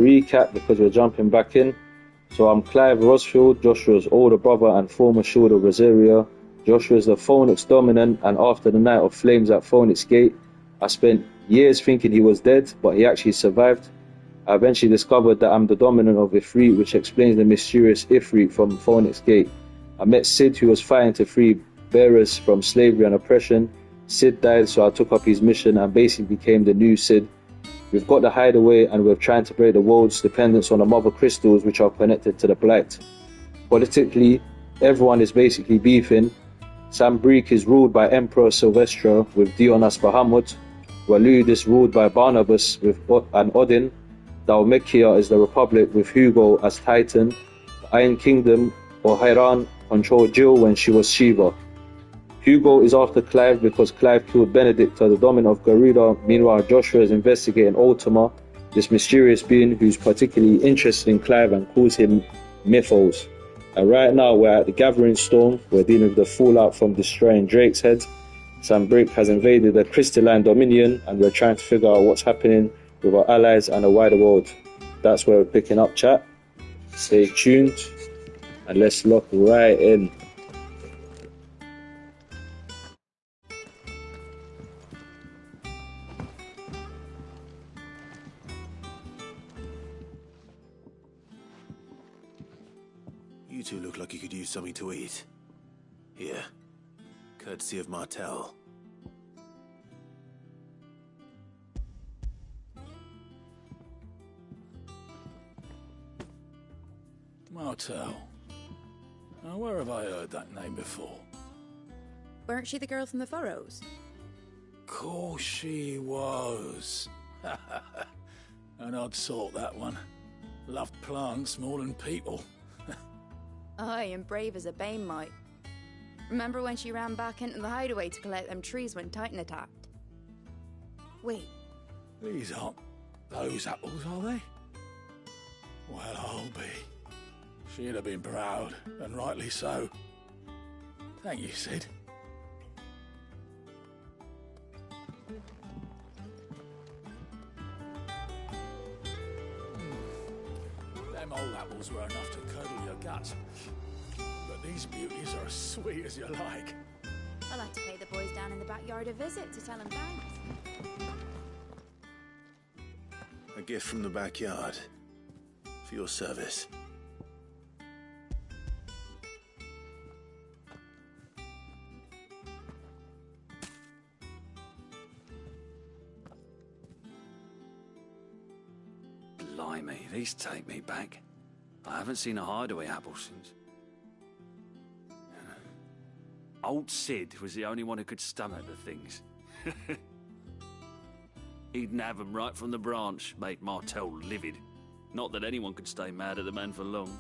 Recap because we're jumping back in. So I'm Clive Rosfield, Joshua's older brother and former shield of Rosaria. Joshua is the Phoenix dominant, and after the night of flames at Phoenix Gate, I spent years thinking he was dead, but he actually survived. I eventually discovered that I'm the dominant of Ifrit, which explains the mysterious Ifrit from Phoenix Gate. I met Sid, who was fighting to free bearers from slavery and oppression. Sid died, so I took up his mission and basically became the new Sid. We've got the hideaway and we're trying to break the world's dependence on the mother crystals which are connected to the Blight. Politically, everyone is basically beefing. Sambrique is ruled by Emperor Sylvestra with Dion as Bahamut. Walud is ruled by Barnabas and Odin. Dalmekia is the Republic with Hugo as Titan. The Iron Kingdom, or Hiran, controlled Jill when she was Shiva. Hugo is after Clive because Clive killed Benedicta, the dominant of Garuda. Meanwhile, Joshua is investigating Ultima, this mysterious being who's particularly interested in Clive and calls him Mythos. And right now we're at the Gathering Storm. We're dealing with the fallout from destroying Drake's head. Sambrique has invaded the Crystalline Dominion and we're trying to figure out what's happening with our allies and the wider world. That's where we're picking up, chat. Stay tuned and let's lock right in. You two look like you could use something to eat. Here, courtesy of Martel. Martel. Now, where have I heard that name before? Weren't she the girl from the Furrows? Course she was. An odd sort, that one. Loved plants more than people. Aye, and brave as a bane might. Remember when she ran back into the hideaway to collect them trees when Titan attacked? Wait. These aren't those apples, are they? Well, I'll be. She'd have been proud, and rightly so. Thank you, Sid. Them old apples were enough to curdle your guts. But these beauties are as sweet as you like. I'll have to pay the boys down in the backyard a visit to tell them thanks. A gift from the backyard. For your service. Blimey, these take me back. I haven't seen a hideaway apple since. Old Sid was the only one who could stomach the things. He'd nab them right from the branch, made Martel livid. Not that anyone could stay mad at the man for long.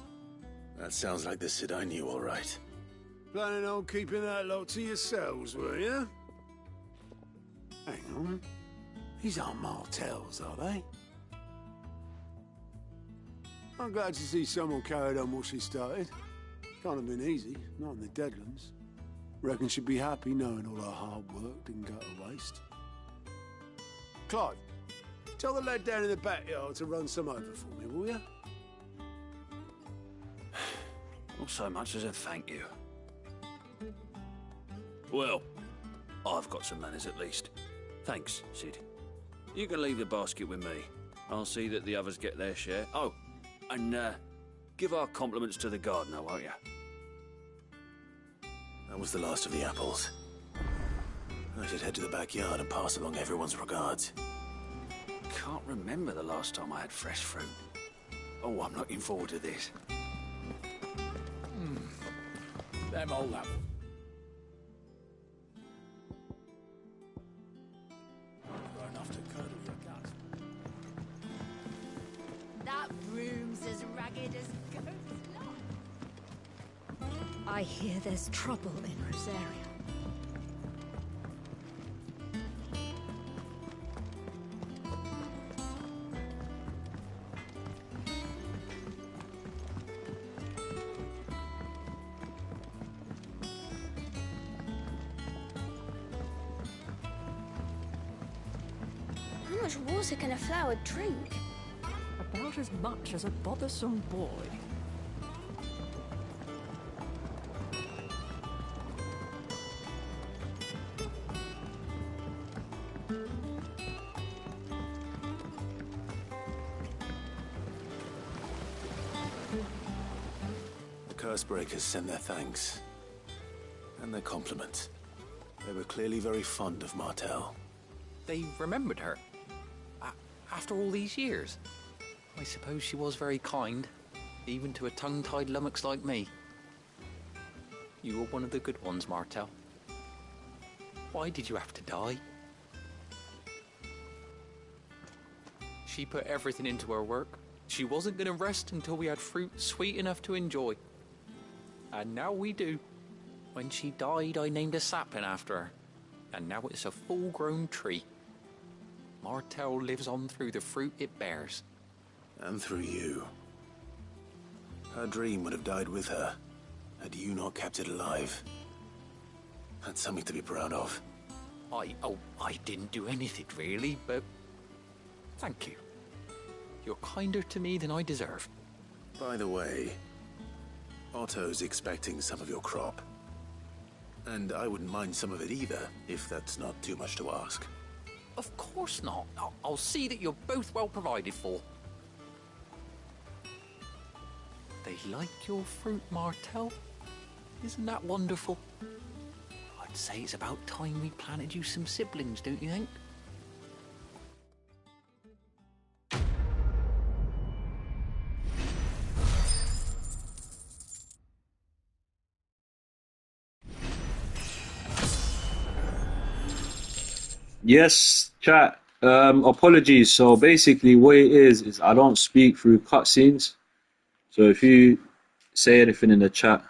That sounds like the Sid I knew, all right. Planning on keeping that lot to yourselves, were you? Hang on. These aren't Martels, are they? I'm glad to see someone carried on what she started. Can't have been easy, not in the Deadlands. Reckon she'd be happy knowing all her hard work didn't go to waste. Clive, tell the lad down in the backyard to run some over for me, will you? Not so much as a thank you. Well, I've got some manners at least. Thanks, Sid. You can leave the basket with me. I'll see that the others get their share. Oh, and give our compliments to the gardener, won't you? That was the last of the apples. I should head to the backyard and pass along everyone's regards. Can't remember the last time I had fresh fruit. Oh, I'm looking forward to this. Them old apples. Were enough to curdle your guts. That room's as ragged as ghost life. I hear there's trouble in Rosaria. How much water can a flower drink? About not as much as a bothersome boy. The Cursebreakers send their thanks. And their compliments. They were clearly very fond of Martel. They remembered her? After all these years? I suppose she was very kind, even to a tongue-tied lummox like me. You were one of the good ones, Martel. Why did you have to die? She put everything into her work. She wasn't going to rest until we had fruit sweet enough to enjoy. And now we do. When she died, I named a sapling after her. And now it's a full-grown tree. Martel lives on through the fruit it bears. And through you. Her dream would have died with her, had you not kept it alive. That's something to be proud of. I didn't do anything really, but thank you. You're kinder to me than I deserve. By the way, Otto's expecting some of your crop. And I wouldn't mind some of it either, if that's not too much to ask. Of course not. I'll see that you're both well provided for. They like your fruit, Martel. Isn't that wonderful? I'd say it's about time we planted you some siblings, don't you think? Yes, chat. Apologies. So basically, what it is I don't speak through cutscenes. So if you say anything in the chat,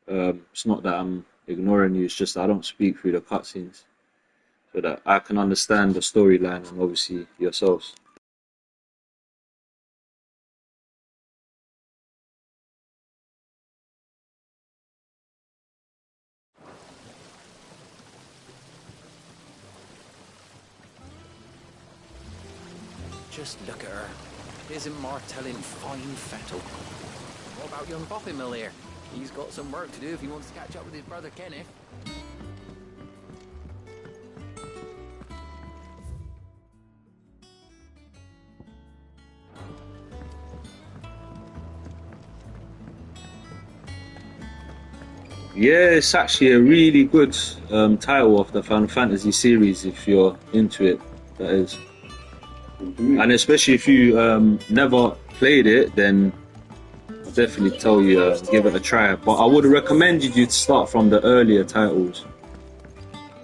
it's not that I'm ignoring you. It's just that I don't speak through the cutscenes, so that I can understand the storyline and obviously yourselves. Just look at her. Isn't Martel in fine fettle? What about young Boffin here? He's got some work to do if he wants to catch up with his brother Kenneth. Yeah, it's actually a really good title of the Final Fantasy series if you're into it, that is. And especially if you never played it, then I'll definitely tell you give it a try. But I would recommend you to start from the earlier titles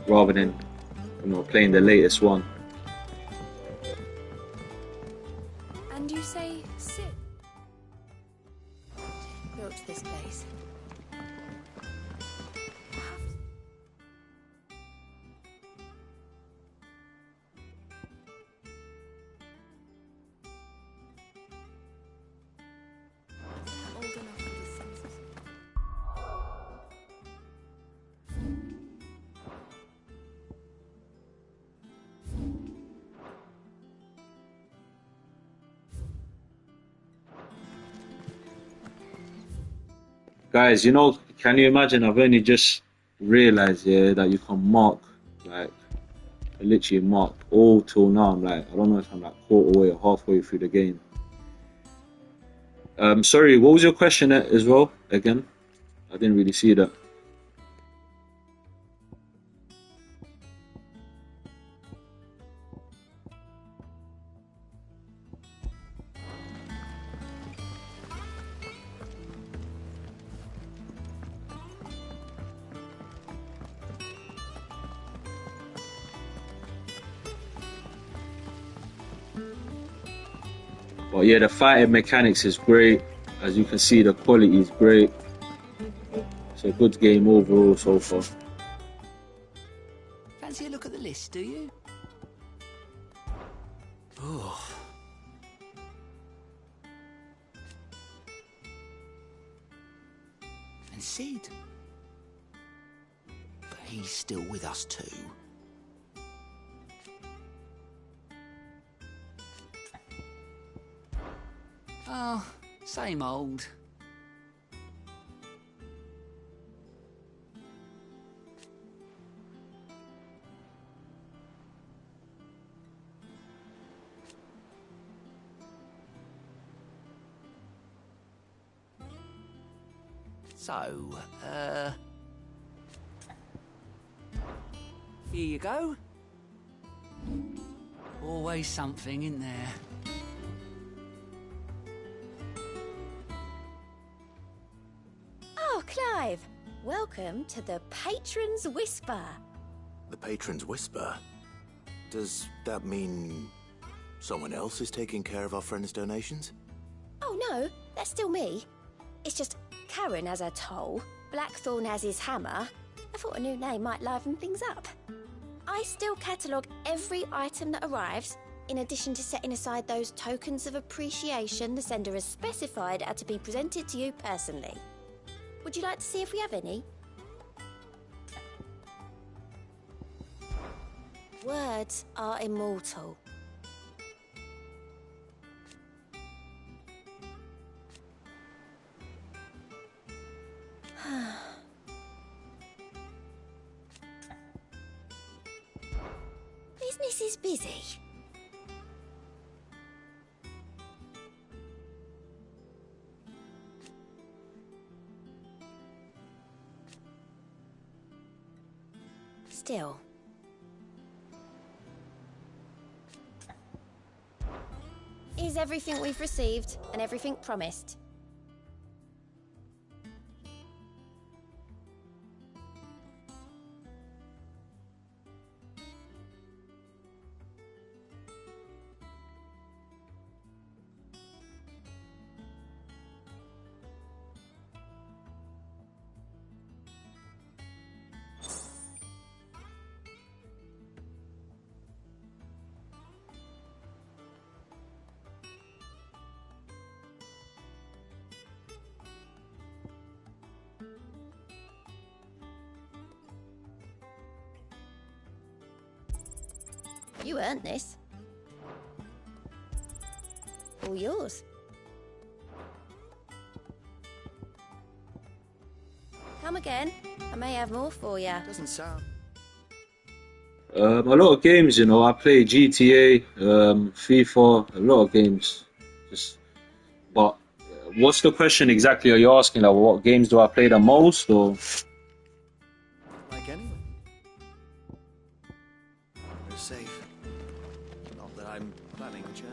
rather than playing the latest one. And you say Sid built this place. Old enough for the census. Guys, can you imagine? I've only just realized that you can mark, like, literally mark all till now. I'm like, I don't know if I'm like quarter way or halfway through the game. Sorry, what was your question as well? Again, I didn't really see that. But yeah, the fighting mechanics is great. As you can see, the quality is great. It's a good game overall so far. Fancy a look at the list, do you? Oh. And Sid. But he's still with us too. Oh, same old. So, here you go. Always something in there. Oh, Clive! Welcome to the Patron's Whisper. The Patron's Whisper? Does that mean someone else is taking care of our friend's donations? Oh no, that's still me. It's just Karen has her toll, Blackthorn has his hammer. I thought a new name might liven things up. I still catalogue every item that arrives, in addition to setting aside those tokens of appreciation the sender has specified are to be presented to you personally. Would you like to see if we have any? Words are immortal. Business is busy. Still. Is everything we've received and everything promised? You earned this. All yours. Come again. I may have more for you. Doesn't sound. A lot of games, you know. I play GTA, FIFA, a lot of games. But what's the question exactly? Are you asking? Like, what games do I play the most, or? Like anyone. We're safe. Not that I'm planning a journey.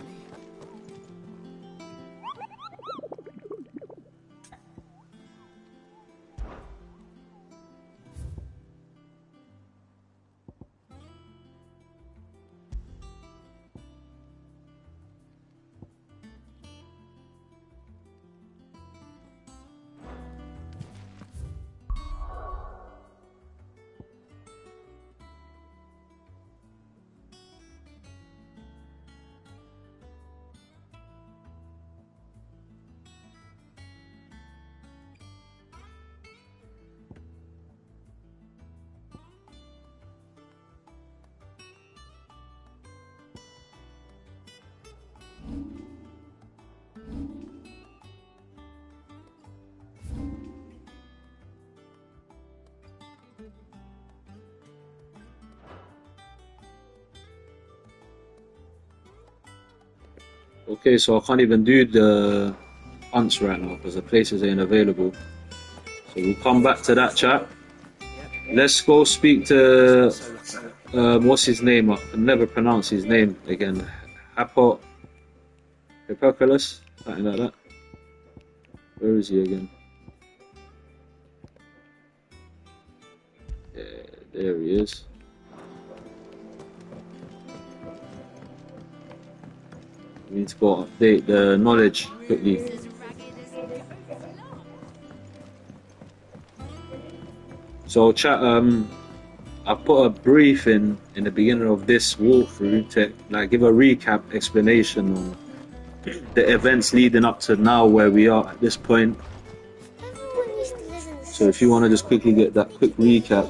Okay, so I can't even do the hunts right now because the places ain't available. So we'll come back to that, chat. Let's go speak to what's his name? I can never pronounce his name again. Hippocalypse, something like that. Where is he again? Yeah, there he is. We need to go update the knowledge quickly. So chat, I put a brief in the beginning of this walkthrough to like give a recap explanation on the events leading up to now where we are at this point. So if you want to just quickly get that quick recap,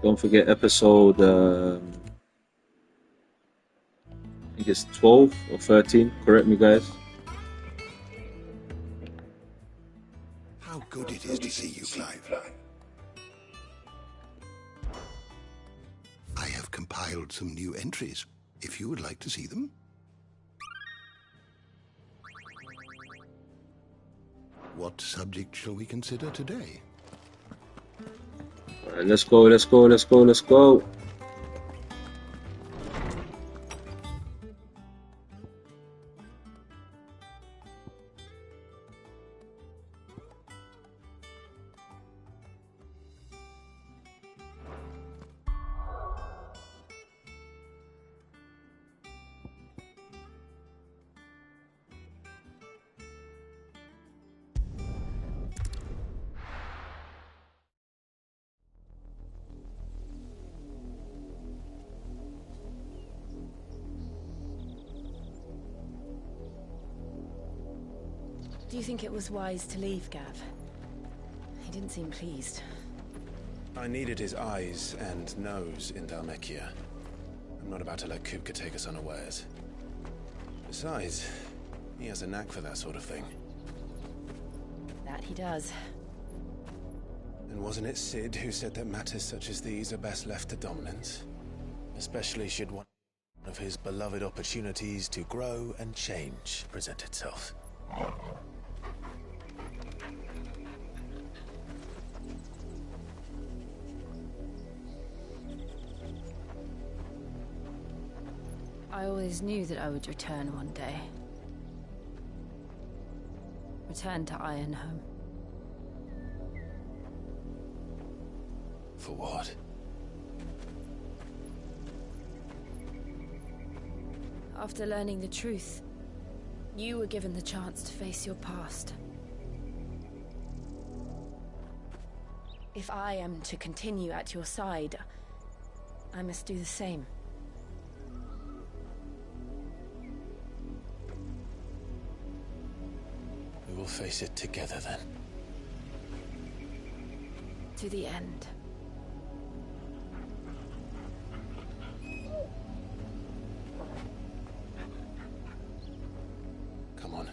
don't forget episode I think it's 12 or 13. Correct me, guys. How good it is to see you, Clive. I have compiled some new entries, if you would like to see them. What subject shall we consider today? All right, let's go, let's go, let's go, let's go. Do you think it was wise to leave, Gav? He didn't seem pleased. I needed his eyes and nose in Dhalmekia. I'm not about to let Kupka take us unawares. Besides, he has a knack for that sort of thing. That he does. And wasn't it Cid who said that matters such as these are best left to Dominants? Especially should one of his beloved opportunities to grow and change present itself. I always knew that I would return one day. Return to Ironhome. For what? After learning the truth, you were given the chance to face your past. If I am to continue at your side, I must do the same. We will face it together then. To the end. Come on.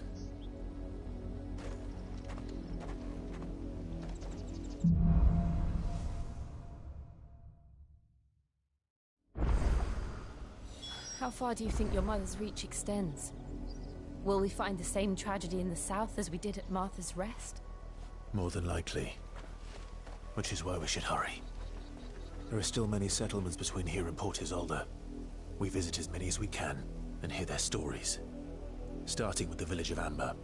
How far do you think your mother's reach extends? Will we find the same tragedy in the south as we did at Martha's Rest? More than likely. Which is why we should hurry. There are still many settlements between here and Port Isolde. We visit as many as we can and hear their stories. Starting with the village of Amber.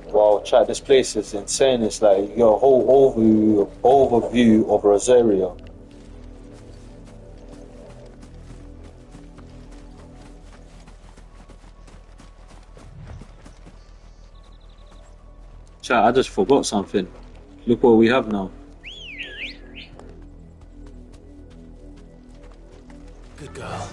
Wow, chat, this place is insane. It's like you got a whole overview of Rosaria. Chat, I just forgot something. Look what we have now. Good girl.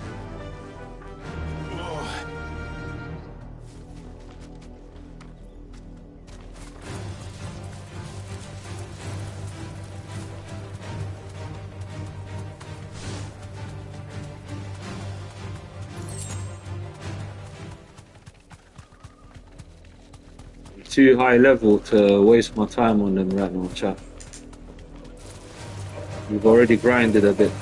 Too high level to waste my time on them right now, chat. We've already grinded a bit.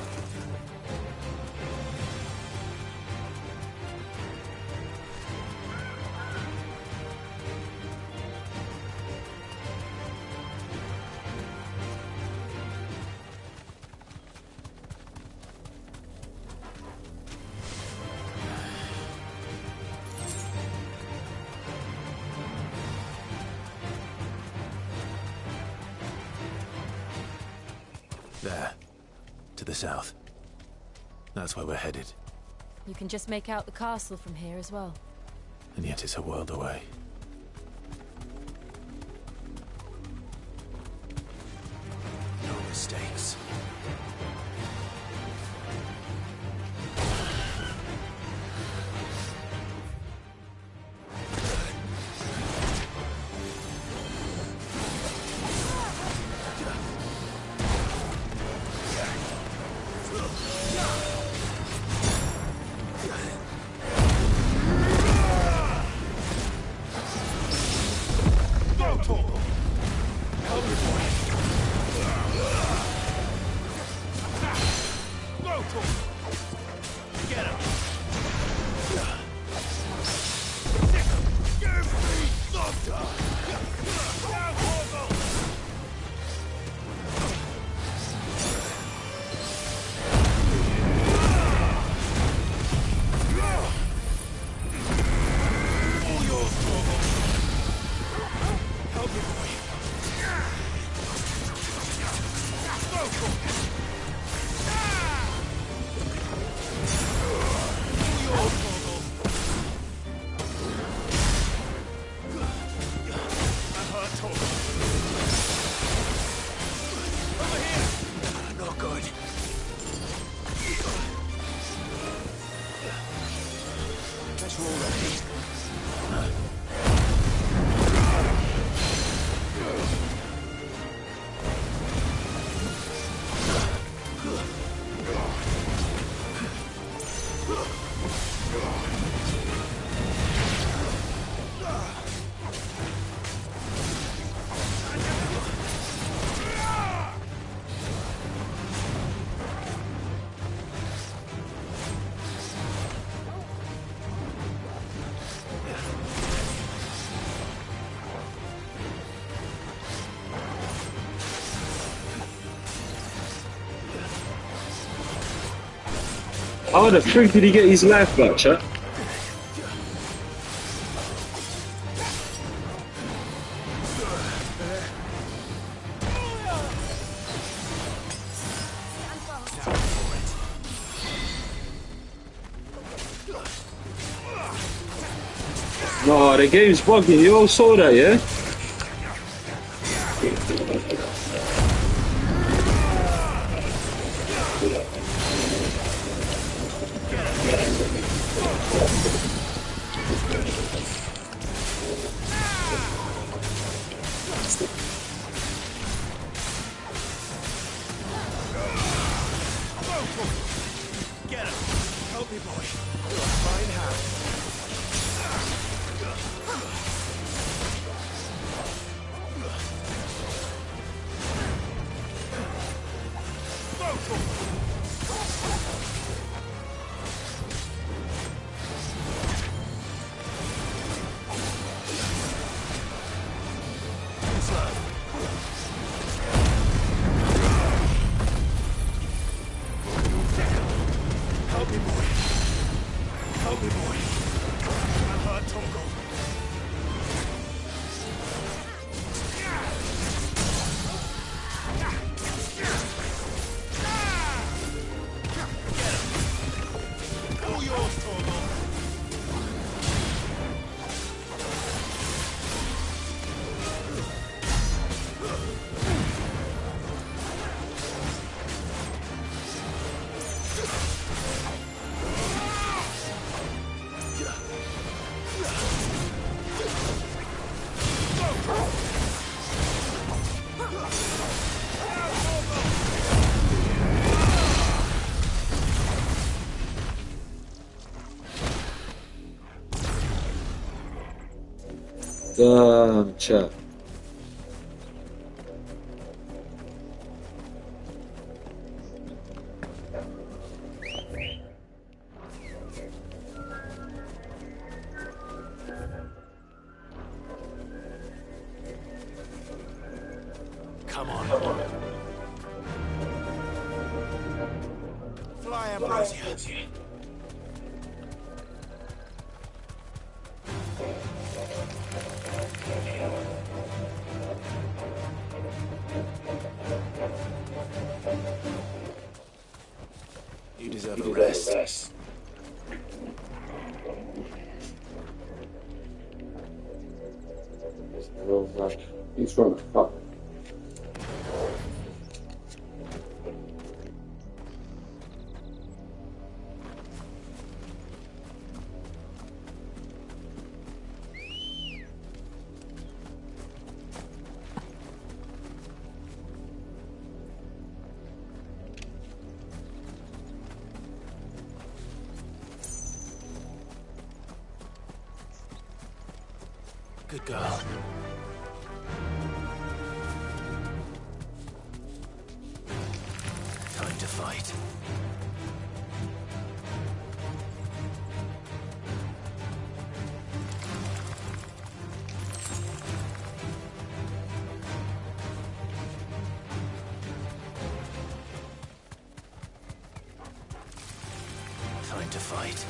There. To the south. That's where we're headed. You can just make out the castle from here as well. And yet it's a world away. No mistakes. How the freak did he get his life back, chat? No, the game's bugging. You all saw that, yeah? Damn, chat. Come on. Fly, Ambrosia. You deserve deserve a rest. He's trying to fuck. Good girl. Time to fight. Time to fight.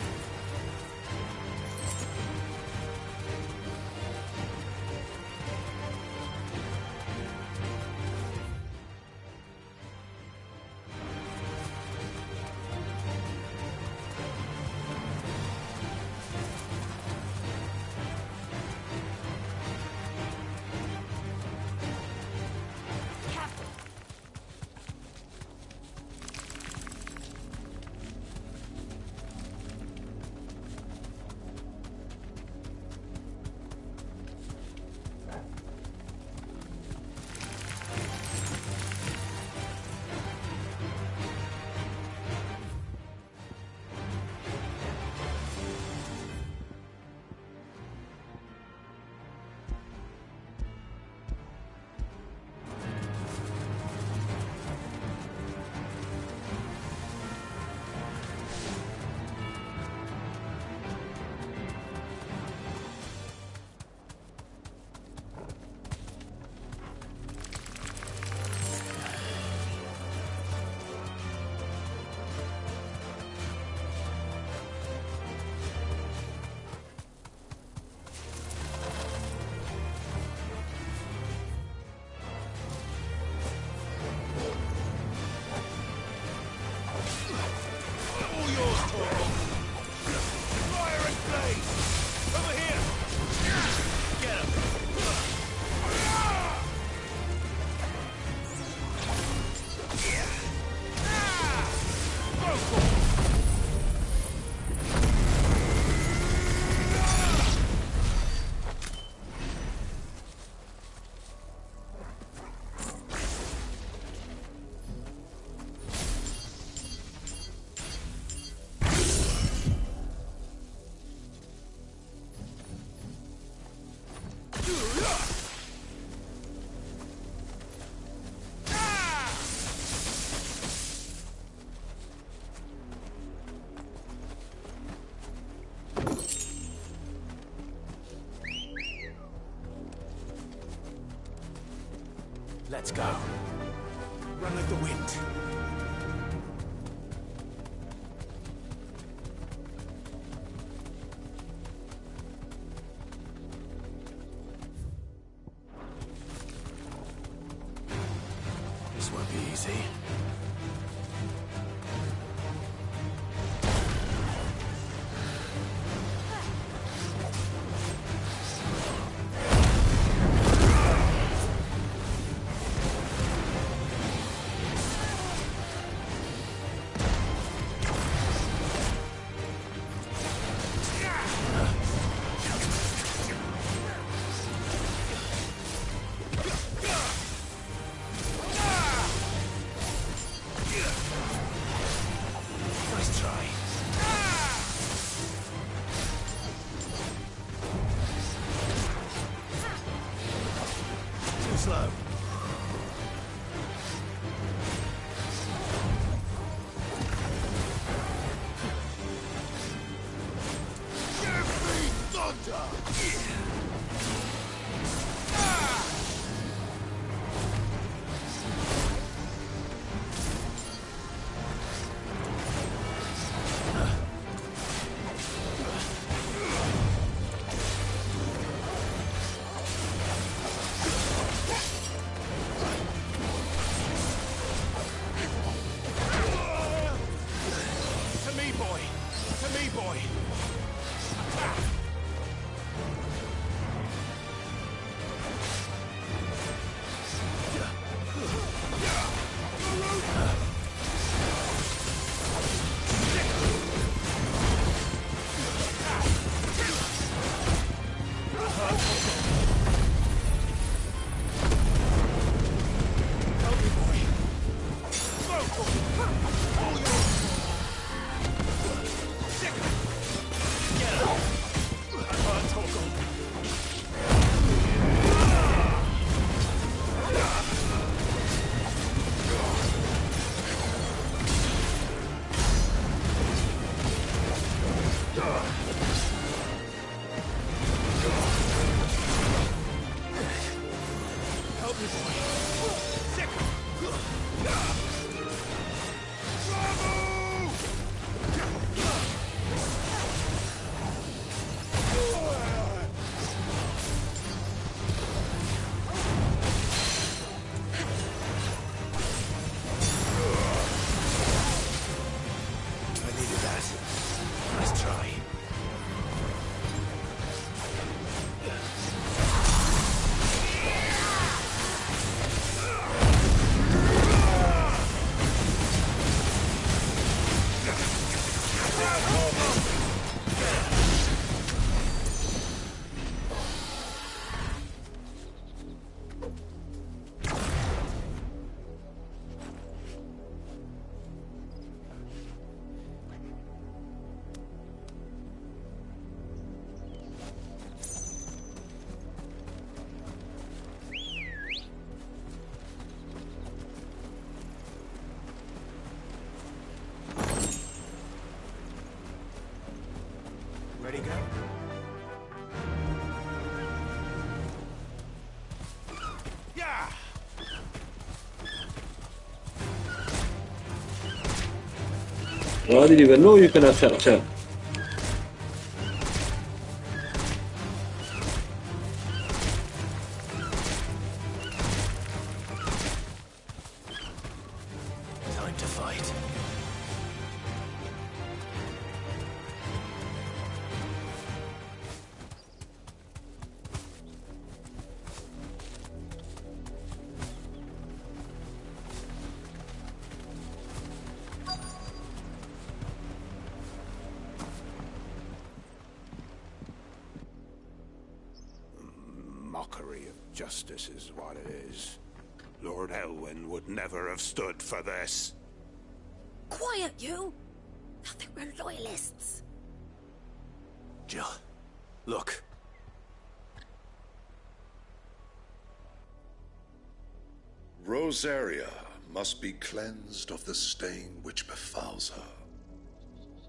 Let's go. Run like the wind. This won't be easy. Slow. Give me thunder! Ready, go? Yeah! I didn't even know you can attack chat. Time to fight. Mockery of justice is what it is. Lord Elwyn would never have stood for this. Quiet, you! I think we're loyalists. Jill, look. Rosaria must be cleansed of the stain which befouls her,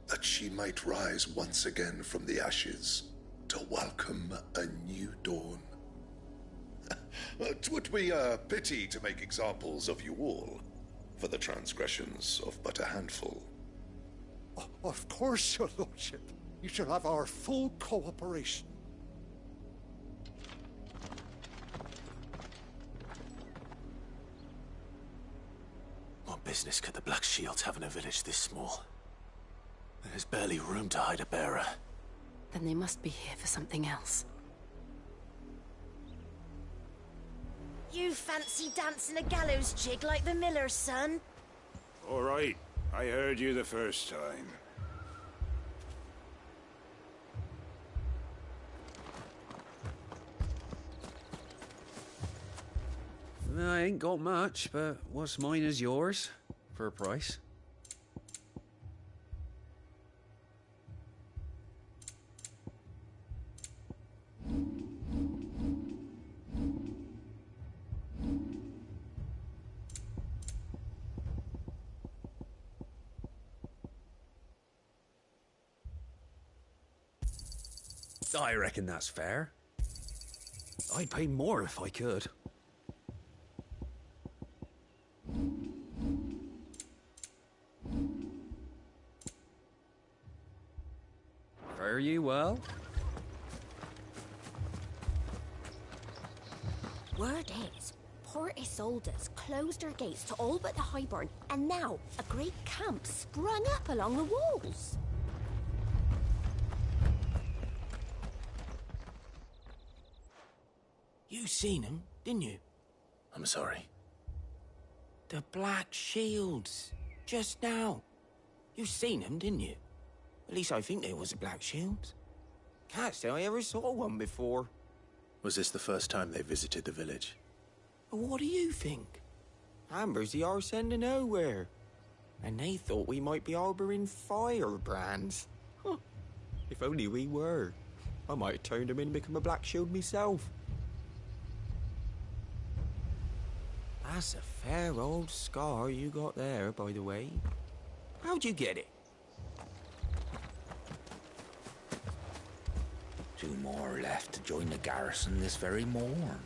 that she might rise once again from the ashes to welcome a new dawn. 'Twould be a pity to make examples of you all, for the transgressions of but a handful. Of course, your lordship. You shall have our full cooperation. What business could the Black Shields have in a village this small? There's barely room to hide a bearer. Then they must be here for something else. You fancy dancing a gallows jig like the miller's son? All right, I heard you the first time. I ain't got much, but what's mine is yours, for a price. I reckon that's fair. I'd pay more if I could. Fare you well? Word is, Port Isolde's closed her gates to all but the Highborn, and now a great camp sprung up along the walls. You seen him, didn't you? I'm sorry. The Black Shields. Just now. You seen them, didn't you? At least I think they was the Black Shields. Can't say I ever saw one before. Was this the first time they visited the village? What do you think? Amber's the arse end of nowhere. And they thought we might be harbouring firebrands. Huh. If only we were. I might have turned them in and become a Black Shield myself. That's a fair old scar you got there, by the way. How'd you get it? 2 more left to join the garrison this very morn.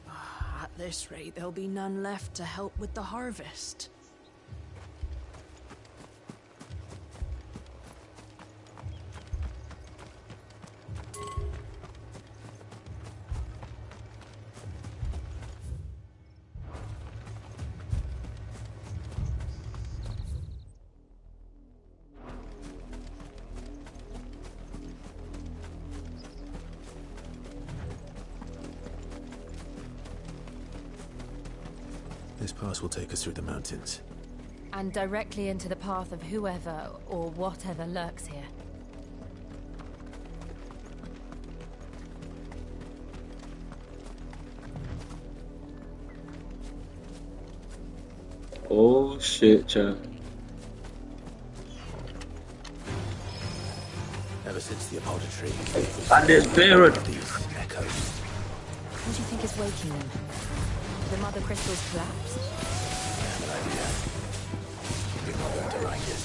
At this rate, there'll be none left to help with the harvest. This pass will take us through the mountains. And directly into the path of whoever or whatever lurks here. Oh shit, chat. Ever since the apothecary And there's Baron! these echoes. What do you think is waking them? The mother crystals collapsed? I have an idea. Keeping my own to like this.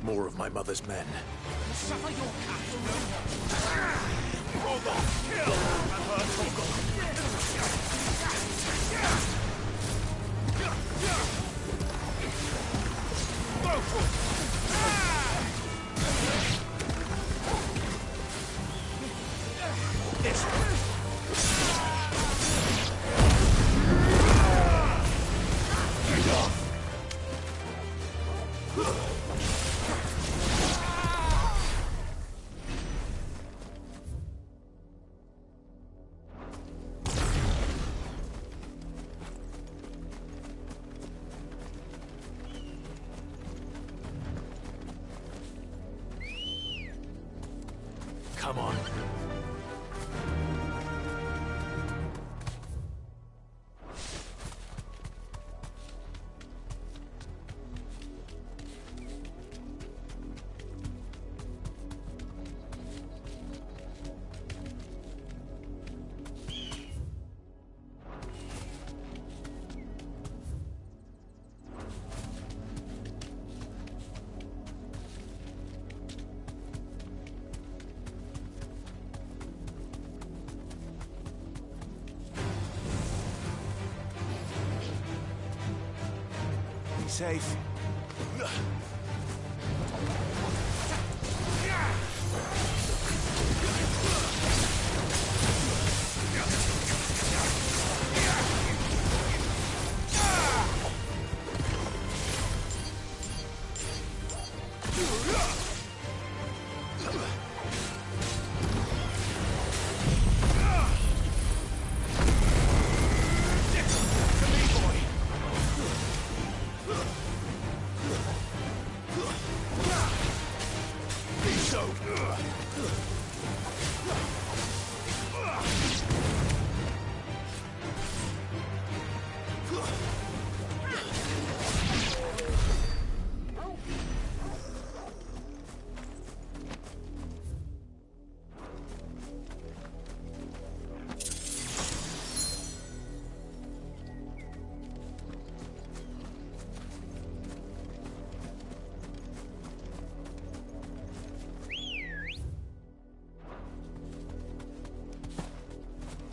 More of my mother's men. Suffer your castle no more. Torgal, kill! Remember Torgal. Come on. Safe.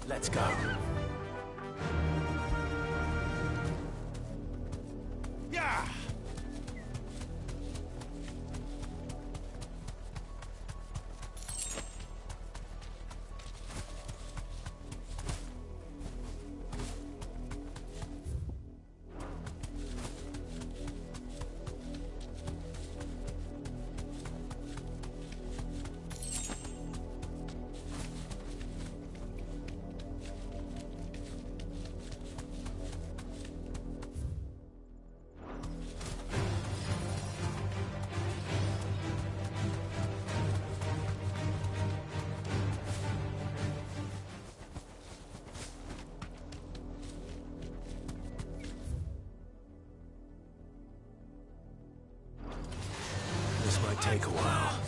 Let's go. Yeah! This might take a while.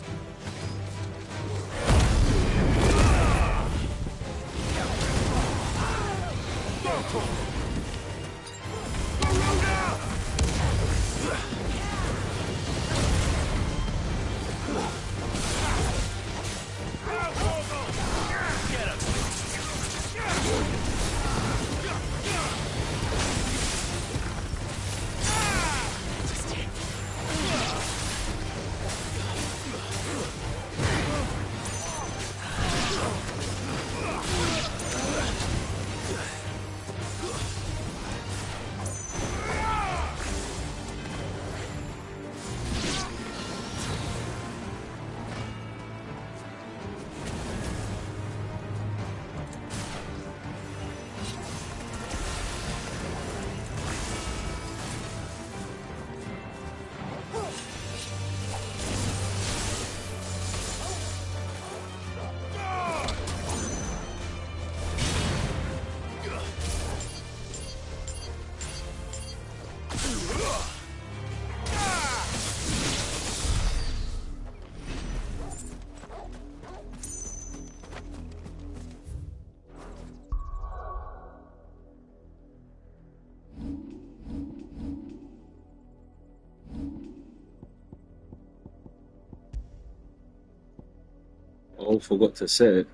I forgot to set it.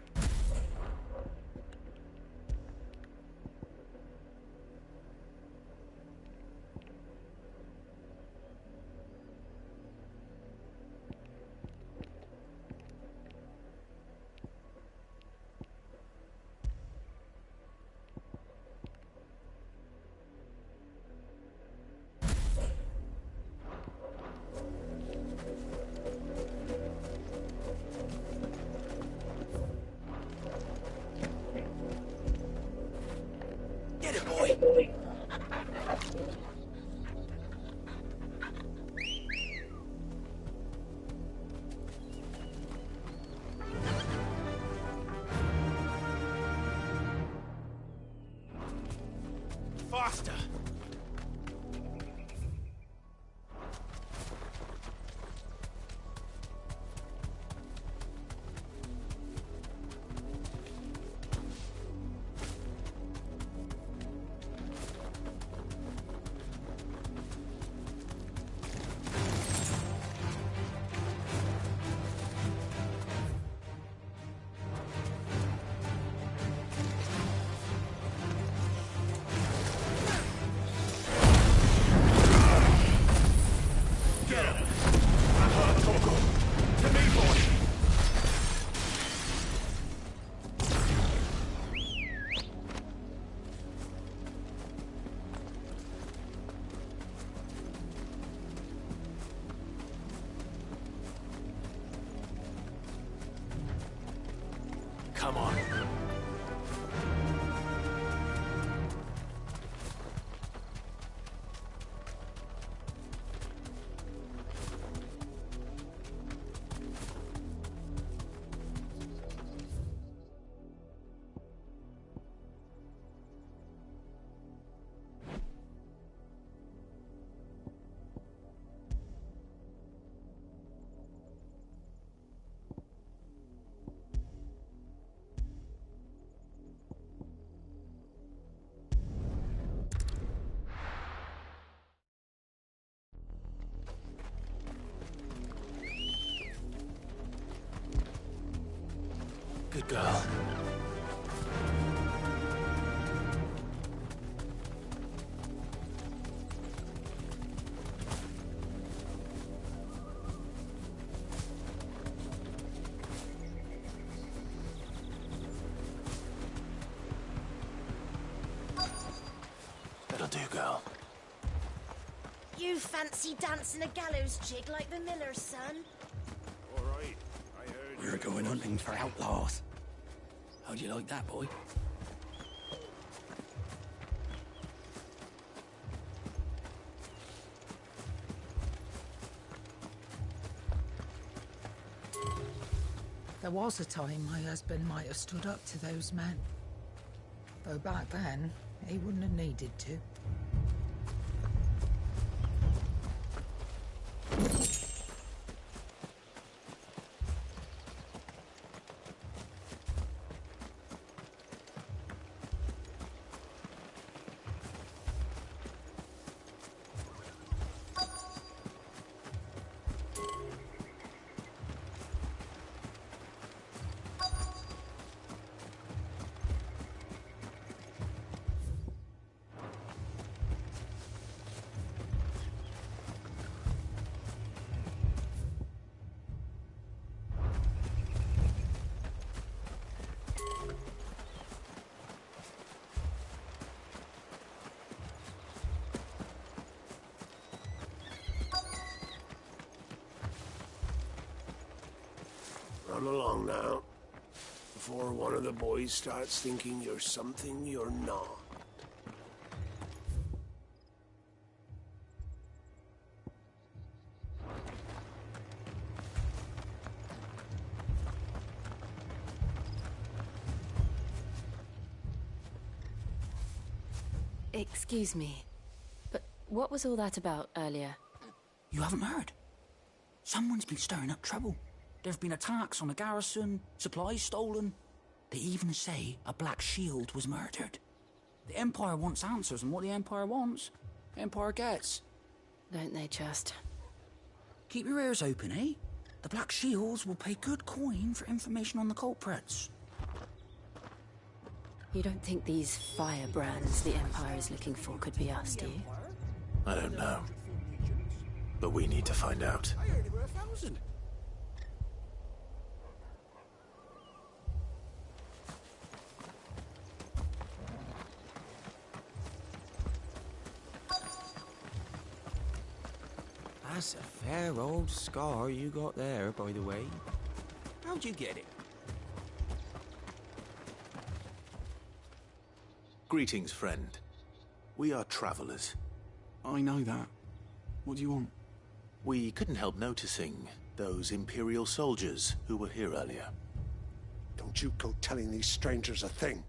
Get it, boy. Faster! Come on. Good girl. That'll do, girl. You fancy dancing a gallows jig like the miller's son? All right, I heard. We're going hunting for outlaws. How'd you like that, boy? There was a time my husband might have stood up to those men. Though back then, he wouldn't have needed to. Run along now, before one of the boys starts thinking you're something you're not. Excuse me, but what was all that about earlier? You haven't heard? Someone's been stirring up trouble. There have been attacks on the garrison, supplies stolen. They even say a Black Shield was murdered. The Empire wants answers, and what the Empire wants, the Empire gets. Don't they just? Keep your ears open, eh? The Black Shields will pay good coin for information on the culprits. You don't think these firebrands the Empire is looking for could be us, do you? I don't know. But we need to find out. I heard there were 1,000. That's a fair old scar you got there, by the way. How'd you get it? Greetings, friend. We are travelers. I know that. What do you want? We couldn't help noticing those Imperial soldiers who were here earlier. Don't you go telling these strangers a thing.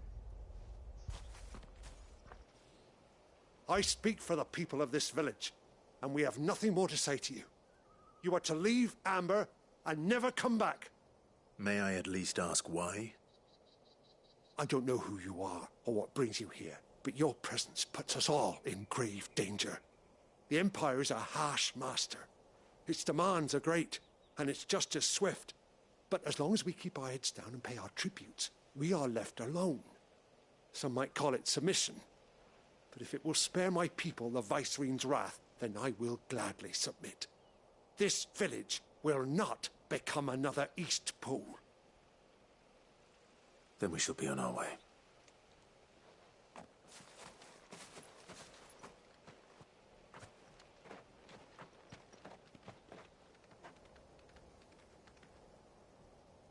I speak for the people of this village, and we have nothing more to say to you. You are to leave Amber and never come back. May I at least ask why? I don't know who you are or what brings you here, but your presence puts us all in grave danger. The Empire is a harsh master. Its demands are great, and its justice swift. But as long as we keep our heads down and pay our tributes, we are left alone. Some might call it submission. But if it will spare my people the Viceroy's wrath, then I will gladly submit. This village will not become another East Pool. Then we shall be on our way.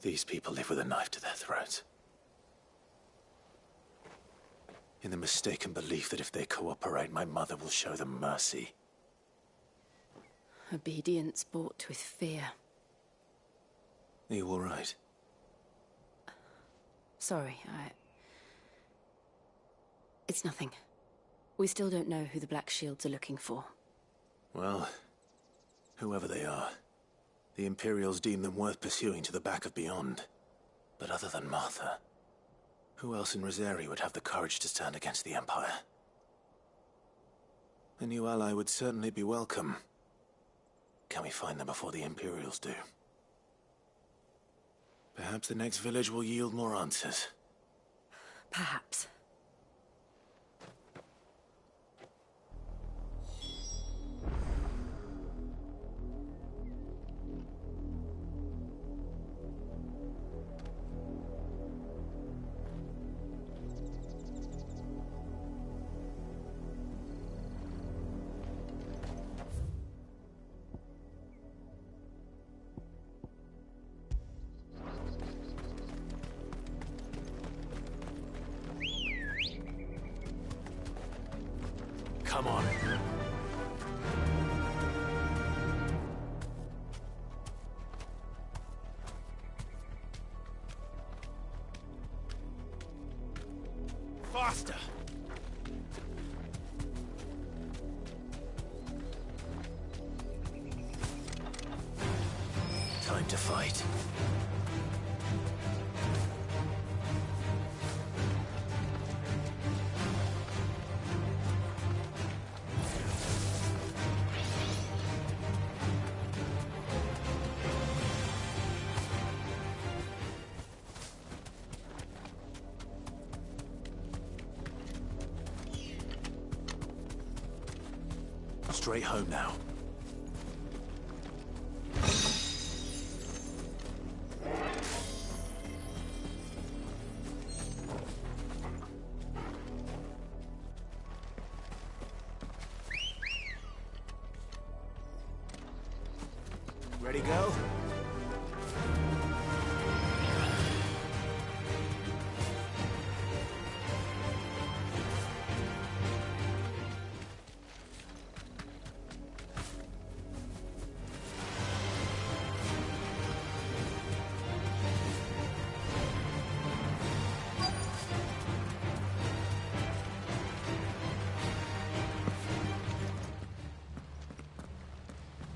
These people live with a knife to their throats. In the mistaken belief that if they cooperate, my mother will show them mercy. Obedience bought with fear. Are you all right? Sorry, It's nothing. We still don't know who the Black Shields are looking for. Well, whoever they are, the Imperials deem them worth pursuing to the back of beyond. But other than Martha, who else in Rosari would have the courage to stand against the Empire? A new ally would certainly be welcome. Can we find them before the Imperials do? Perhaps the next village will yield more answers. Perhaps. Come on. Faster! Time to fight. Straight home now. Ready, go?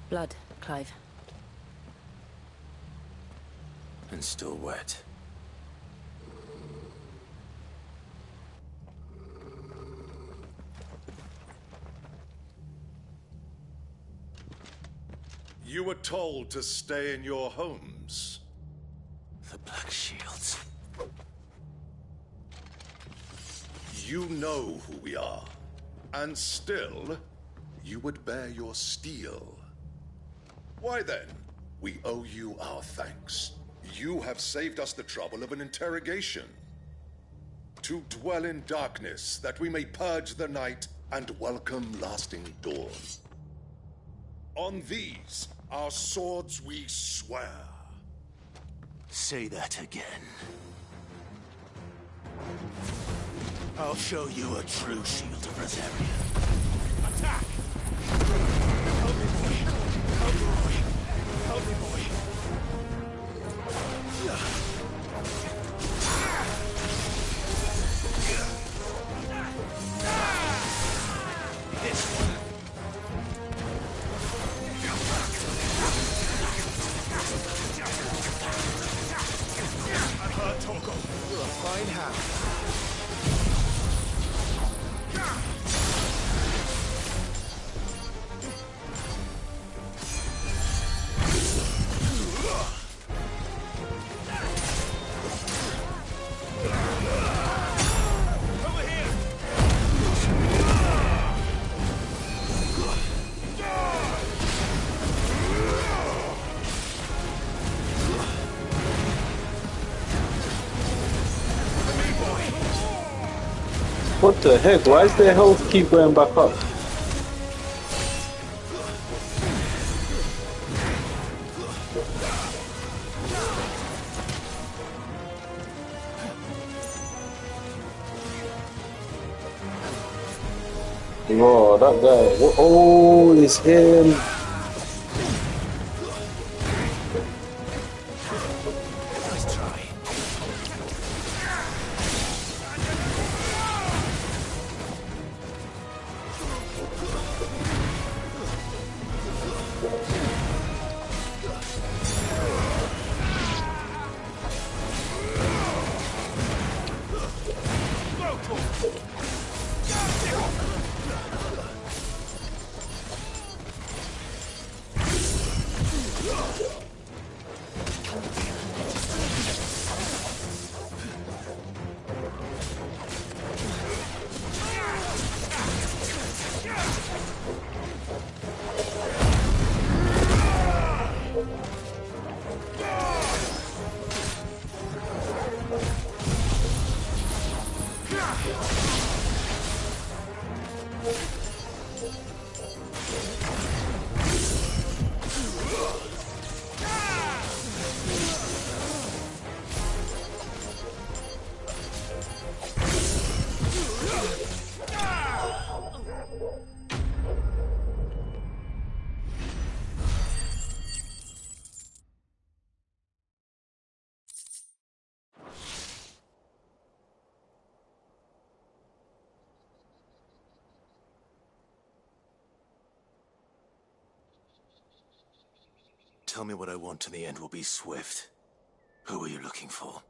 Blood, Clive. And still wet. You were told to stay in your homes. The Black Shields. You know who we are. And still, you would bear your steel. Why then, we owe you our thanks. You have saved us the trouble of an interrogation. To dwell in darkness, that we may purge the night and welcome lasting dawn. On these, our swords we swear. Say that again. I'll show you a true shield of Rosaria. Attack! Help me, boy! Help me, boy! Help me, boy! This one. I've heard Torgo. You're a fine hound. What the heck? Why does their health keep going back up? Oh, that guy. Oh, it's him. Tell me what I want and the end will be swift. Who are you looking for?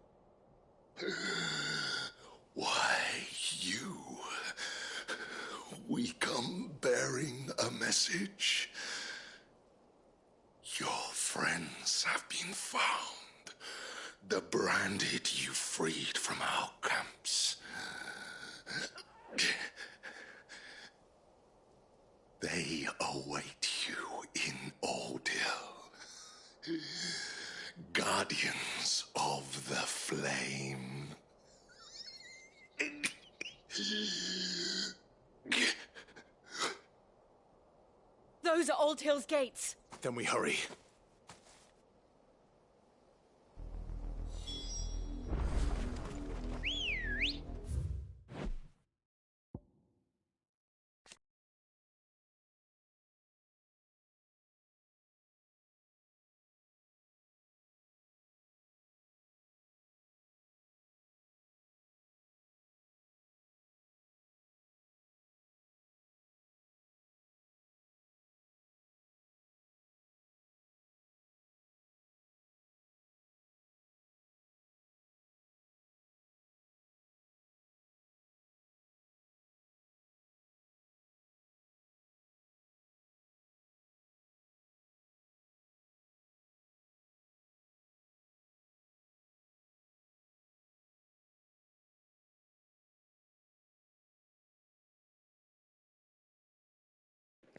Why, you. We come bearing a message. Your friends have been found. The branded you freed from our camps. They await you in Oldhill. Guardians of the Flame. Those are Old Hill's gates. Then we hurry.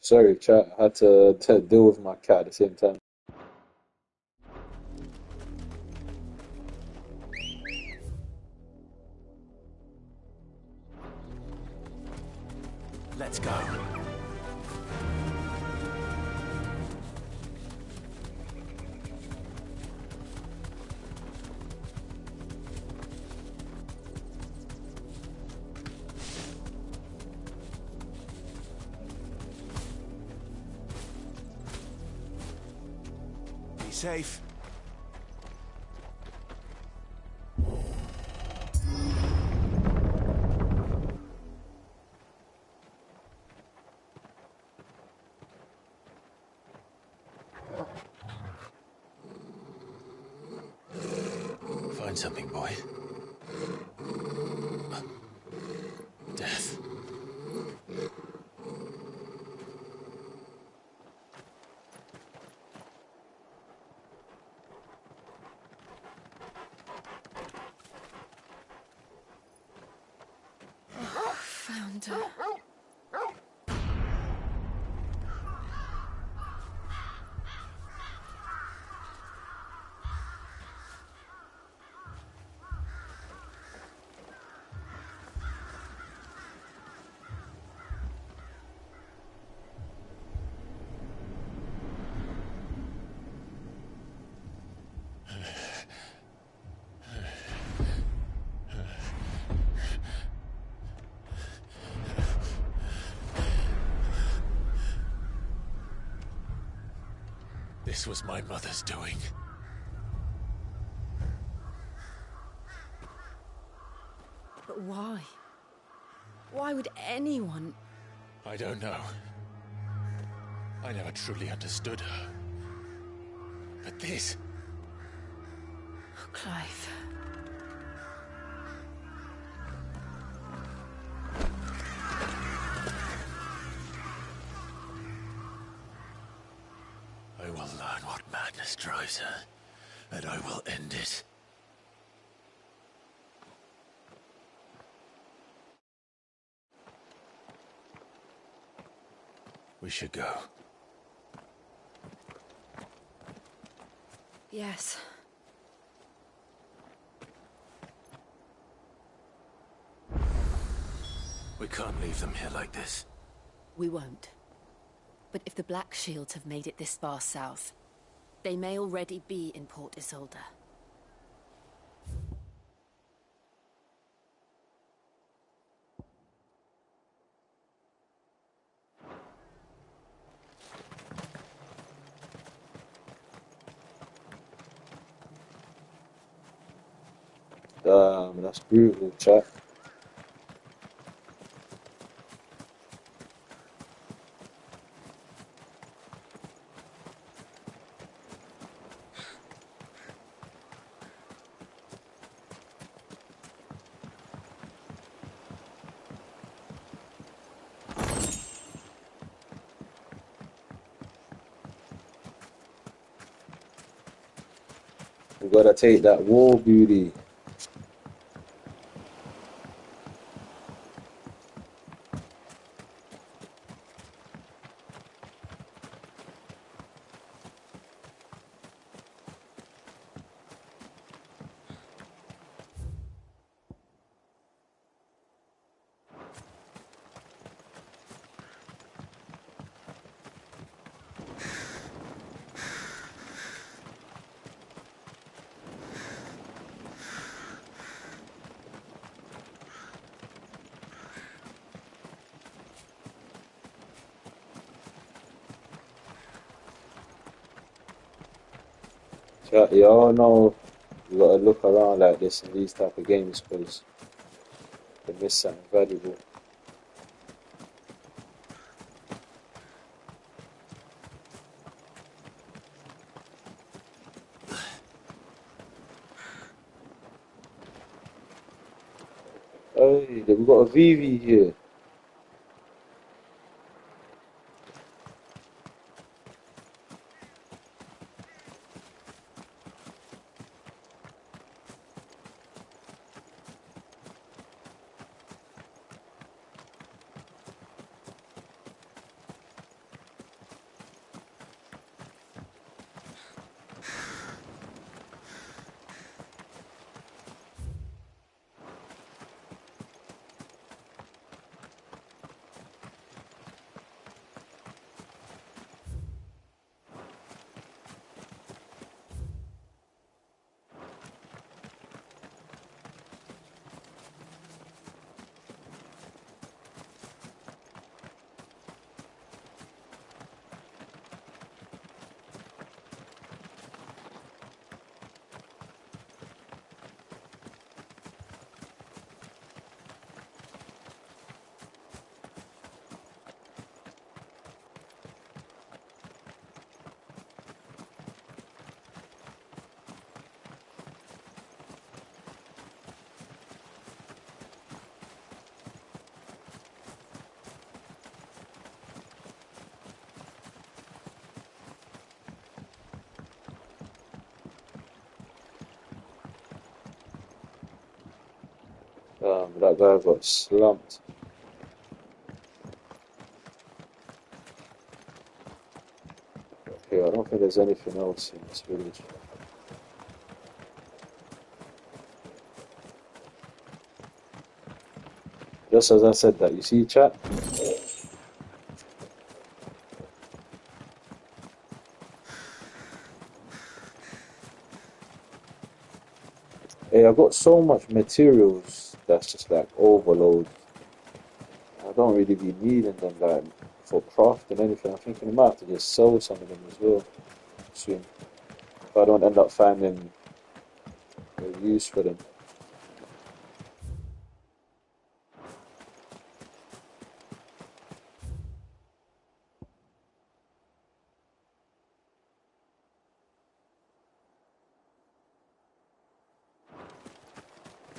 Sorry, chat. I had to deal with my cat at the same time. Let's go. Be safe. Find something, boy. Death. Found her. This was my mother's doing. But why? Why would anyone... I don't know. I never truly understood her. But this... Oh, Clive. I will learn what madness drives her, and I will end it. We should go. Yes. We can't leave them here like this. We won't. But if the Black Shields have made it this far south, they may already be in Port Isolde. Damn, that's brutal, chat. We gotta take that war beauty. Chat, y'all know you gotta look around like this in these type of games because they miss something valuable. Hey, we've got a Vivi here. That guy got slumped. Okay, I don't think there's anything else in this village. Just as I said that, you see, chat? Hey, I got so much materials that's just like overload. I don't really be needing them like for craft and anything. I'm thinking I might have to just sell some of them as well soon. If I don't end up finding a use for them.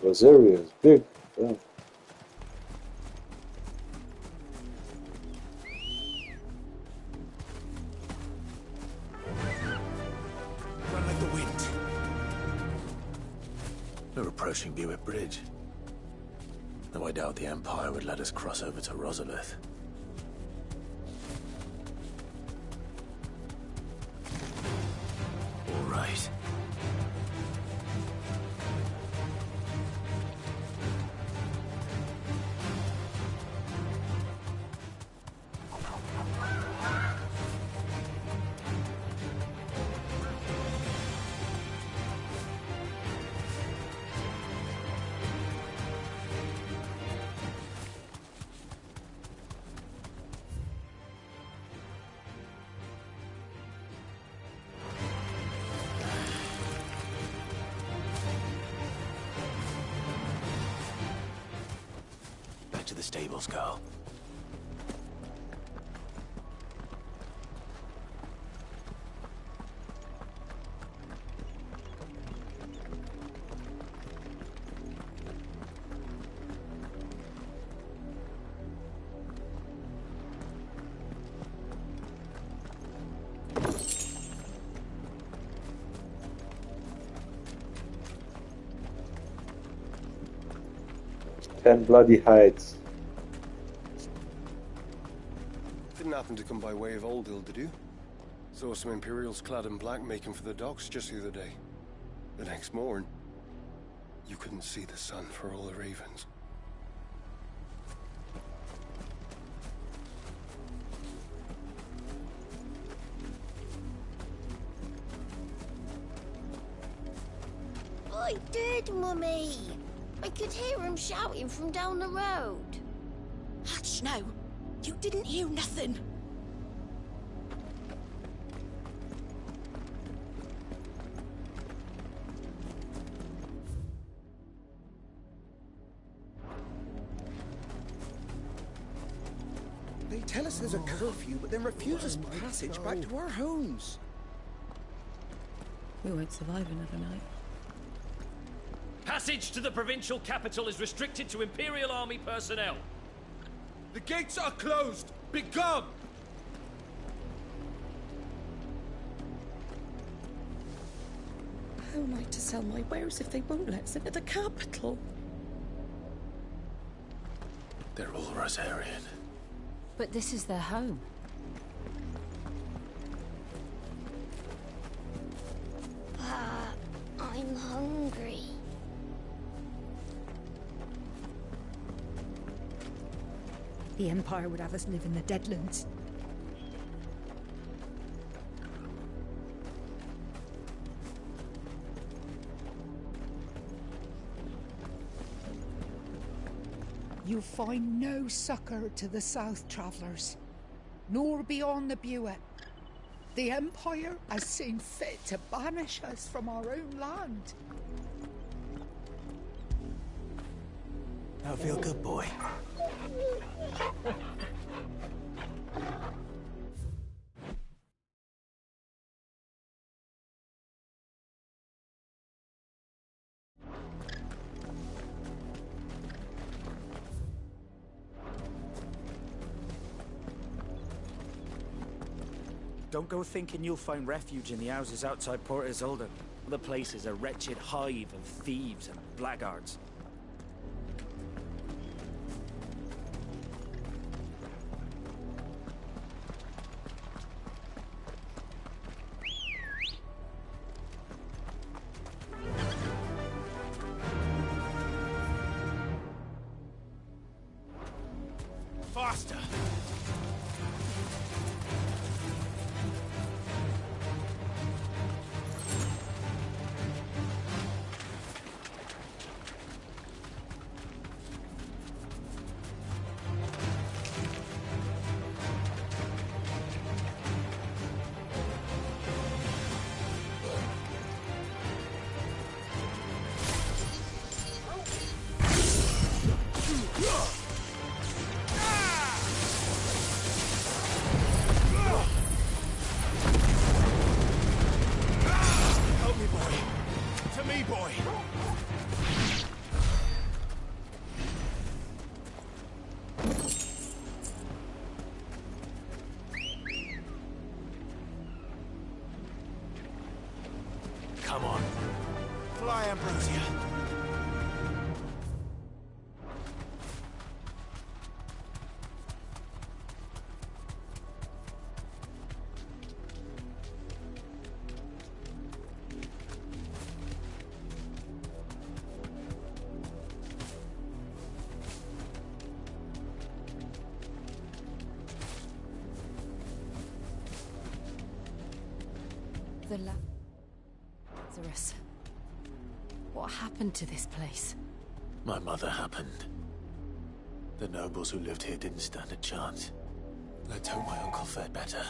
This area is big. Yeah. Run like the wind. We're approaching Buick Bridge. Though I doubt the Empire would let us cross over to Rosalith. All right. To the stables, girl. Ten bloody hides. Didn't happen to come by way of Oldhill, did you? Saw some Imperials clad in black making for the docks just the other day. The next morn, you couldn't see the sun for all the ravens. I did, Mummy. I could hear him shouting from down the road. Hush, no. You didn't hear nothing. They tell us there's a curfew, but then refuse us passage back to our homes. We won't survive another night. Passage to the provincial capital is restricted to Imperial Army personnel. The gates are closed! Begone! How am I to sell my wares if they won't let us into the capital? They're all Rosarian. But this is their home. I'm hungry. The Empire would have us live in the Deadlands. You find no succor to the South Travellers, nor beyond the Buet. The Empire has seen fit to banish us from our own land. Now feel good, boy. Don't go thinking you'll find refuge in the houses outside Port Isolde. The place is a wretched hive of thieves and blackguards. faster! Come on. Fly, Ambrosia. Lazarus. What happened to this place? My mother happened. The nobles who lived here didn't stand a chance. Let's hope my uncle fared better.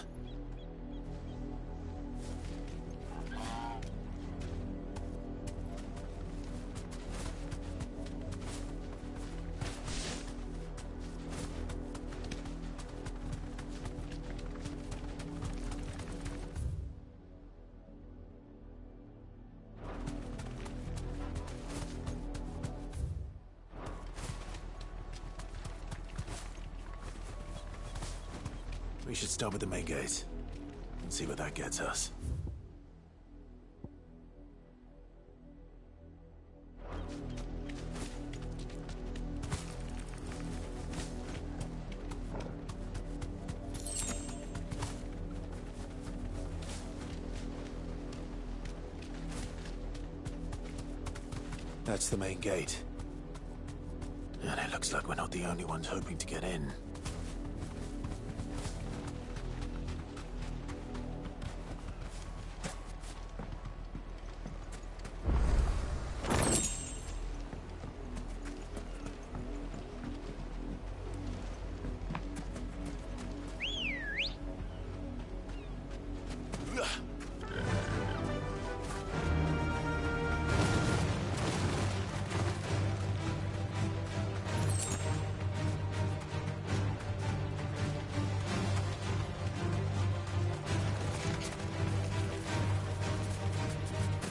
We should start with the main gate and see where that gets us. That's the main gate. And it looks like we're not the only ones hoping to get in.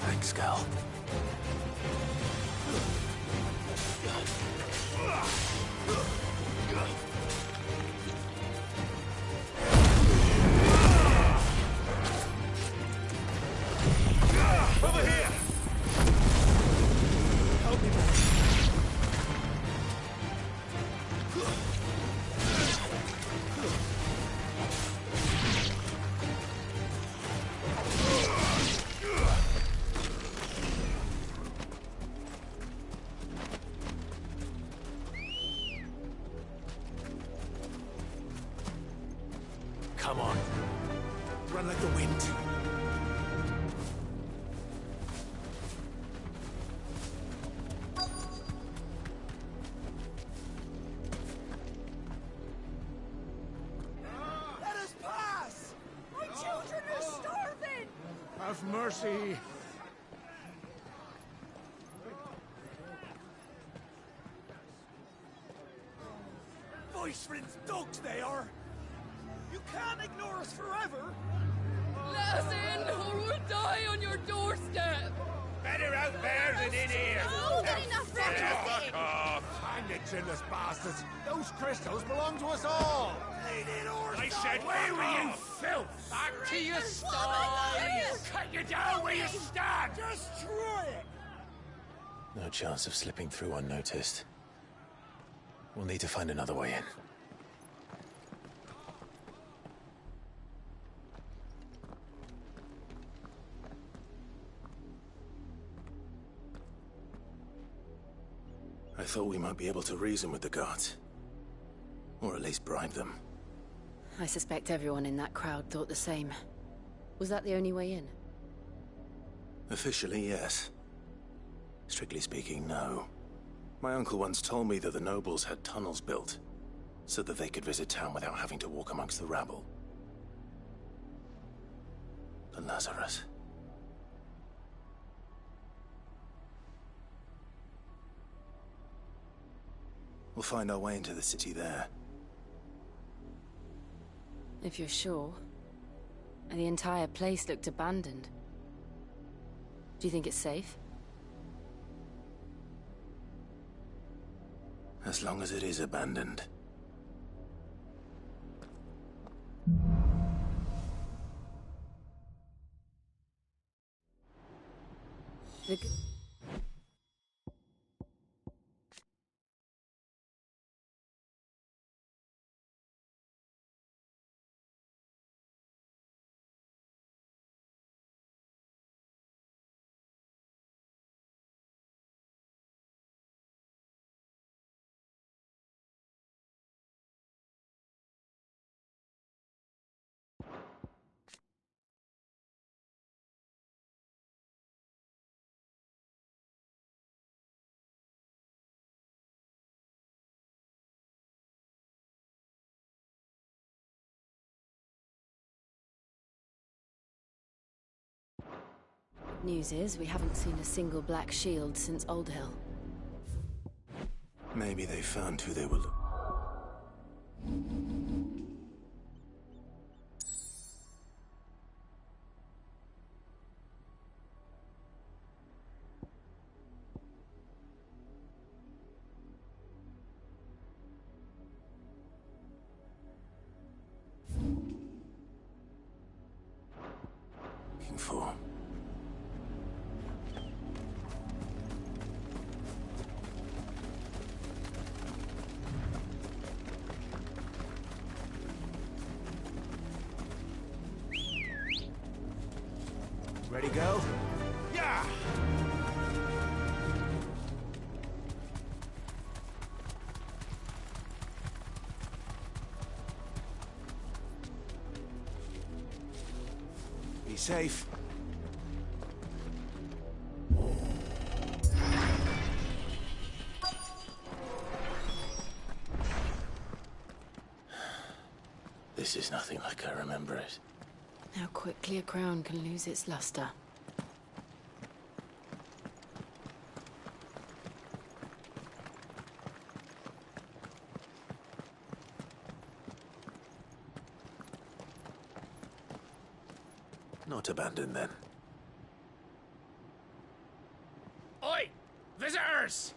Thanks, Gal. Over here! Help me, boy. Come on. Run like the wind. Let us pass! My children are starving! Have mercy. Voice-rinsed dogs they are! You can't ignore us forever! Let us in, or we'll die on your doorstep! Better out there than in here! Oh, good enough, Fuck off! Hang it, chinless bastards. Those crystals belong to us all. I said, where were you, filth? Back to your sties! Cut you down where you stand! Destroy it! No chance of slipping through unnoticed. We'll need to find another way in. I thought we might be able to reason with the guards. Or at least bribe them. I suspect everyone in that crowd thought the same. Was that the only way in? Officially, yes. Strictly speaking, no. My uncle once told me that the nobles had tunnels built, so that they could visit town without having to walk amongst the rabble. The Lazarus. We'll find our way into the city there. If you're sure. The entire place looked abandoned. Do you think it's safe? As long as it is abandoned. News is, we haven't seen a single black shield since Old Hill. Maybe they found who they were looking. For. Ready, go? Yeah! Be safe. This is nothing like I remember it. How quickly a crown can lose its luster. Not abandoned, then. Oi! Visitors!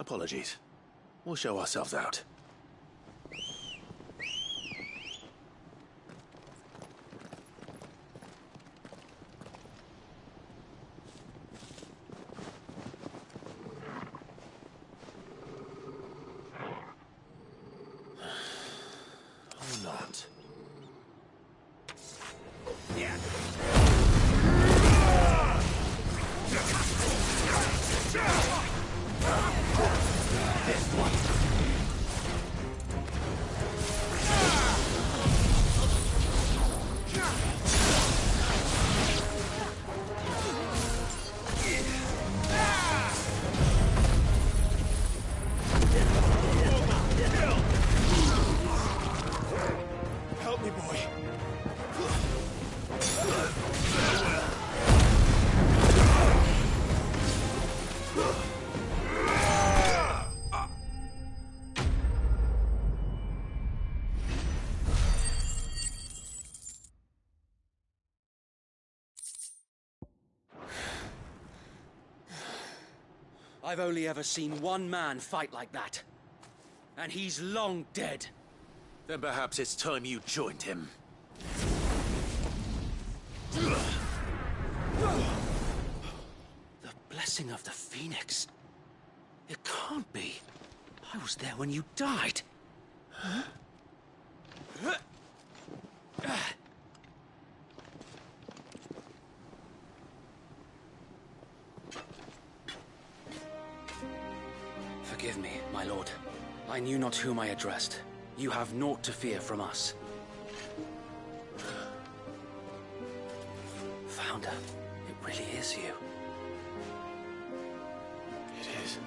Apologies. We'll show ourselves out. Or not. Yeah. Help me, boy. I've only ever seen one man fight like that. And he's long dead. Then perhaps it's time you joined him. The blessing of the Phoenix. It can't be. I was there when you died. Huh? I knew not whom I addressed. You have naught to fear from us. Founder, it really is you. It is.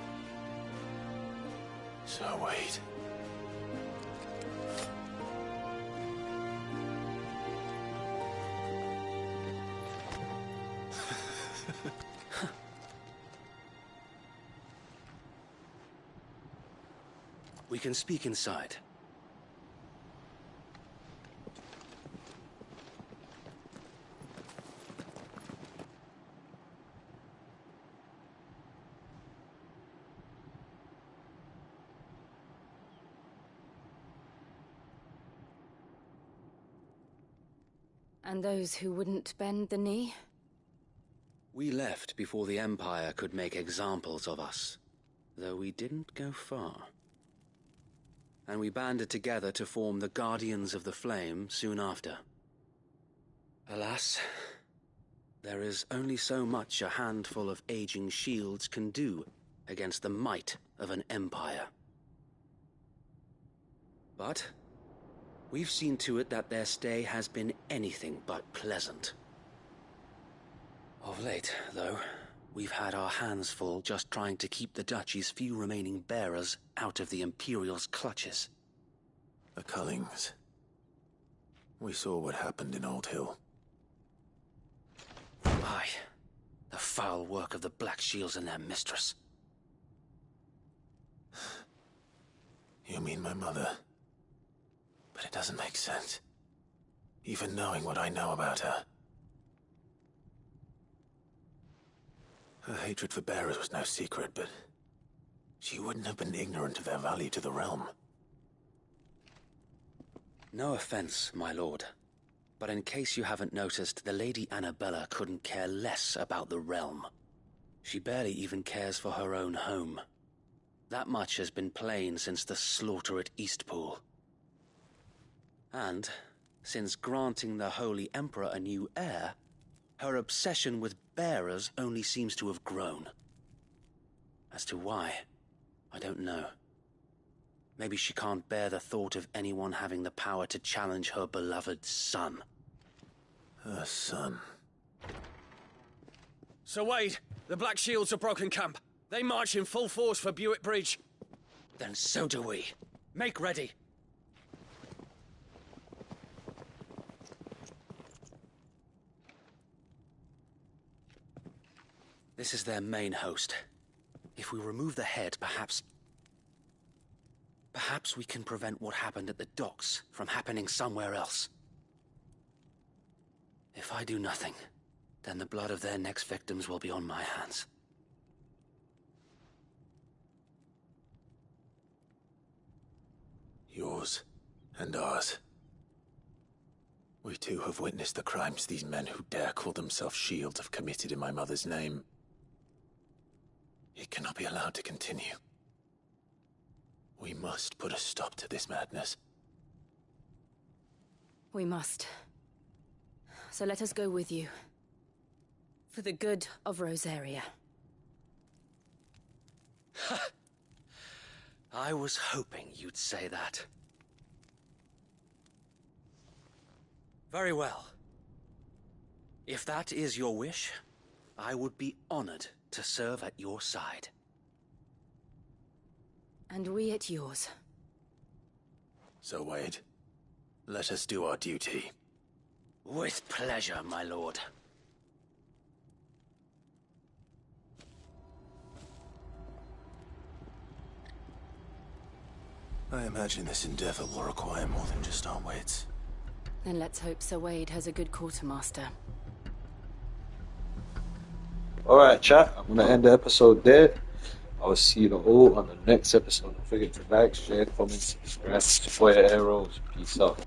So wait. We can speak inside. And those who wouldn't bend the knee? We left before the Empire could make examples of us, though we didn't go far. And we banded together to form the Guardians of the Flame soon after. Alas, there is only so much a handful of aging shields can do against the might of an empire. But we've seen to it that their stay has been anything but pleasant. Of late, though, we've had our hands full just trying to keep the Duchy's few remaining bearers out of the Imperial's clutches. The Cullings. We saw what happened in Old Hill. Aye, the foul work of the Black Shields and their mistress. You mean my mother? But it doesn't make sense. Even knowing what I know about her. Her hatred for bearers was no secret, but she wouldn't have been ignorant of their value to the realm. No offense, my lord, but in case you haven't noticed, the Lady Annabella couldn't care less about the realm. She barely even cares for her own home. That much has been plain since the slaughter at Eastpool. And, since granting the Holy Emperor a new heir, her obsession with bearers only seems to have grown. As to why, I don't know. Maybe she can't bear the thought of anyone having the power to challenge her beloved son. Her son. Sir Wade, the Black Shields have broken camp. They march in full force for Buick Bridge. Then so do we. Make ready. This is their main host. If we remove the head, perhaps we can prevent what happened at the docks from happening somewhere else. If I do nothing, then the blood of their next victims will be on my hands. Yours and ours. We too have witnessed the crimes these men who dare call themselves shields have committed in my mother's name. It cannot be allowed to continue. We must put a stop to this madness. We must. So let us go with you. For the good of Rosaria. I was hoping you'd say that. Very well. If that is your wish, I would be honored to serve at your side. And we at yours. So, Wade, let us do our duty. With pleasure, my lord. I imagine this endeavor will require more than just our wits. Then let's hope Sir Wade has a good quartermaster. Alright, chat, I'm going to end the episode there. I will see you all on the next episode. Don't forget to like, share, comment, subscribe, support your arrows. Peace out.